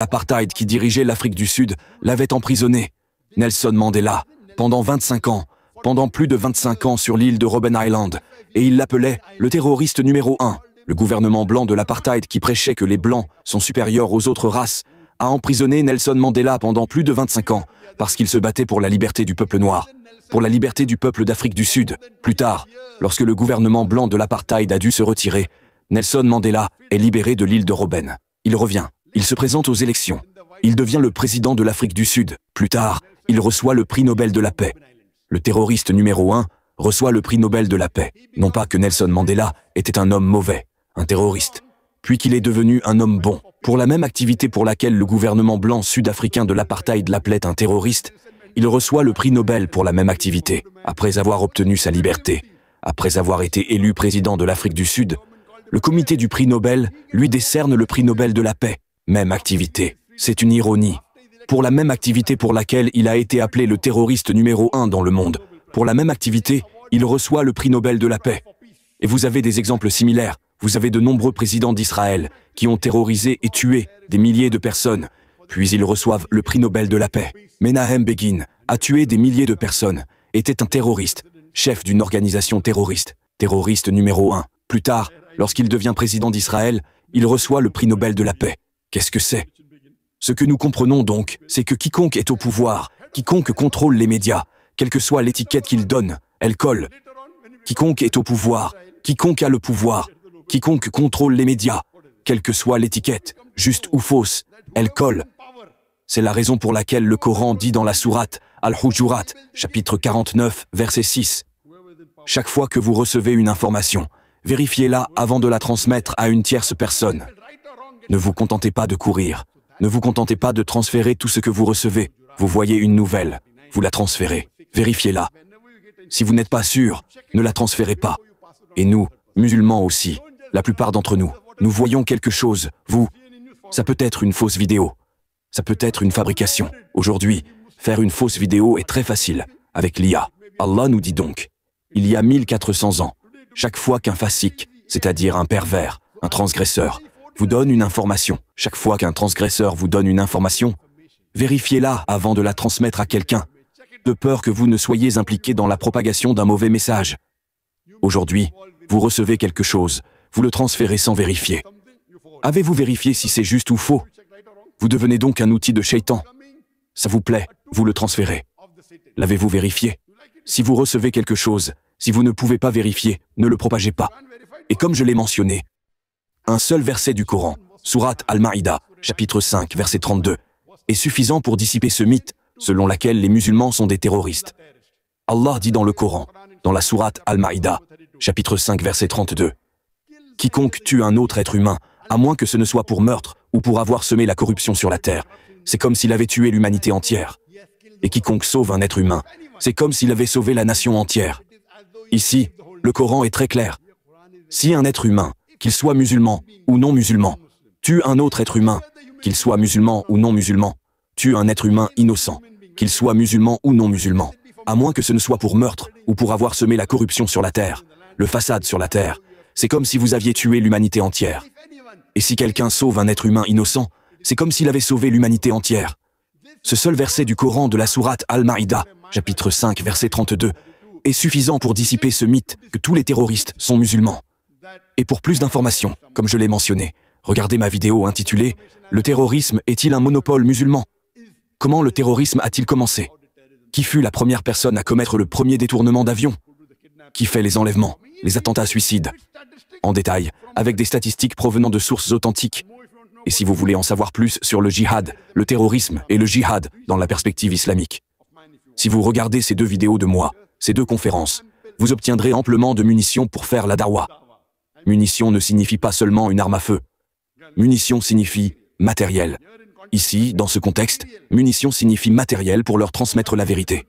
L'apartheid qui dirigeait l'Afrique du Sud l'avait emprisonné. Nelson Mandela, pendant 25 ans, pendant plus de 25 ans sur l'île de Robben Island, et il l'appelait le terroriste numéro 1. Le gouvernement blanc de l'apartheid qui prêchait que les Blancs sont supérieurs aux autres races, a emprisonné Nelson Mandela pendant plus de 25 ans, parce qu'il se battait pour la liberté du peuple noir, pour la liberté du peuple d'Afrique du Sud. Plus tard, lorsque le gouvernement blanc de l'apartheid a dû se retirer, Nelson Mandela est libéré de l'île de Robben. Il revient, il se présente aux élections, il devient le président de l'Afrique du Sud. Plus tard, il reçoit le prix Nobel de la paix. Le terroriste numéro 1 reçoit le prix Nobel de la paix. Non pas que Nelson Mandela était un homme mauvais, un terroriste, puis qu'il est devenu un homme bon. Pour la même activité pour laquelle le gouvernement blanc sud-africain de l'apartheid l'appelait un terroriste, il reçoit le prix Nobel pour la même activité, après avoir obtenu sa liberté. Après avoir été élu président de l'Afrique du Sud, le comité du prix Nobel lui décerne le prix Nobel de la paix. Même activité. C'est une ironie. Pour la même activité pour laquelle il a été appelé le terroriste numéro 1 dans le monde, pour la même activité, il reçoit le prix Nobel de la paix. Et vous avez des exemples similaires. Vous avez de nombreux présidents d'Israël qui ont terrorisé et tué des milliers de personnes, puis ils reçoivent le prix Nobel de la paix. Menahem Begin a tué des milliers de personnes, était un terroriste, chef d'une organisation terroriste, terroriste numéro 1. Plus tard, lorsqu'il devient président d'Israël, il reçoit le prix Nobel de la paix. Qu'est-ce que c'est? Ce que nous comprenons donc, c'est que quiconque est au pouvoir, quiconque contrôle les médias, quelle que soit l'étiquette qu'il donne, elle colle. Quiconque est au pouvoir, quiconque a le pouvoir, quiconque contrôle les médias, quelle que soit l'étiquette, juste ou fausse, elle colle. C'est la raison pour laquelle le Coran dit dans la sourate Al-Hujurat, chapitre 49, verset 6. Chaque fois que vous recevez une information, vérifiez-la avant de la transmettre à une tierce personne. Ne vous contentez pas de courir. Ne vous contentez pas de transférer tout ce que vous recevez. Vous voyez une nouvelle, vous la transférez. Vérifiez-la. Si vous n'êtes pas sûr, ne la transférez pas. Et nous, musulmans aussi, la plupart d'entre nous, nous voyons quelque chose, ça peut être une fausse vidéo. Ça peut être une fabrication. Aujourd'hui, faire une fausse vidéo est très facile, avec l'IA. Allah nous dit donc, il y a 1400 ans, chaque fois qu'un fasik, c'est-à-dire un pervers, un transgresseur, vous donne une information, chaque fois qu'un transgresseur vous donne une information, vérifiez-la avant de la transmettre à quelqu'un, de peur que vous ne soyez impliqué dans la propagation d'un mauvais message. Aujourd'hui, vous recevez quelque chose, vous le transférez sans vérifier. Avez-vous vérifié si c'est juste ou faux? Vous devenez donc un outil de Shaitan. Ça vous plaît, vous le transférez. L'avez-vous vérifié? Si vous recevez quelque chose, si vous ne pouvez pas vérifier, ne le propagez pas. Et comme je l'ai mentionné, un seul verset du Coran, sourate Al-Maïda, chapitre 5, verset 32, est suffisant pour dissiper ce mythe, selon lequel les musulmans sont des terroristes. Allah dit dans le Coran, dans la sourate Al-Maïda, chapitre 5, verset 32, « Quiconque tue un autre être humain, à moins que ce ne soit pour meurtre ou pour avoir semé la corruption sur la terre, c'est comme s'il avait tué l'humanité entière. Et quiconque sauve un être humain, c'est comme s'il avait sauvé la nation entière. » Ici, le Coran est très clair. Si un être humain, qu'il soit musulman ou non musulman, tue un autre être humain, qu'il soit musulman ou non musulman, tue un être humain innocent, qu'il soit musulman ou non musulman, à moins que ce ne soit pour meurtre ou pour avoir semé la corruption sur la terre, le façade sur la terre, c'est comme si vous aviez tué l'humanité entière. Et si quelqu'un sauve un être humain innocent, c'est comme s'il avait sauvé l'humanité entière. Ce seul verset du Coran de la sourate Al-Maïda, chapitre 5, verset 32, est suffisant pour dissiper ce mythe que tous les terroristes sont musulmans. Et pour plus d'informations, comme je l'ai mentionné, regardez ma vidéo intitulée « Le terrorisme est-il un monopole musulman ?» Comment le terrorisme a-t-il commencé? Qui fut la première personne à commettre le premier détournement d'avion? Qui fait les enlèvements, les attentats suicides? En détail, avec des statistiques provenant de sources authentiques. Et si vous voulez en savoir plus sur le djihad, le terrorisme et le djihad dans la perspective islamique. Si vous regardez ces deux vidéos de moi, ces deux conférences, vous obtiendrez amplement de munitions pour faire la dawa. Munition ne signifie pas seulement une arme à feu. Munition signifie matériel. Ici, dans ce contexte, munition signifie matériel pour leur transmettre la vérité.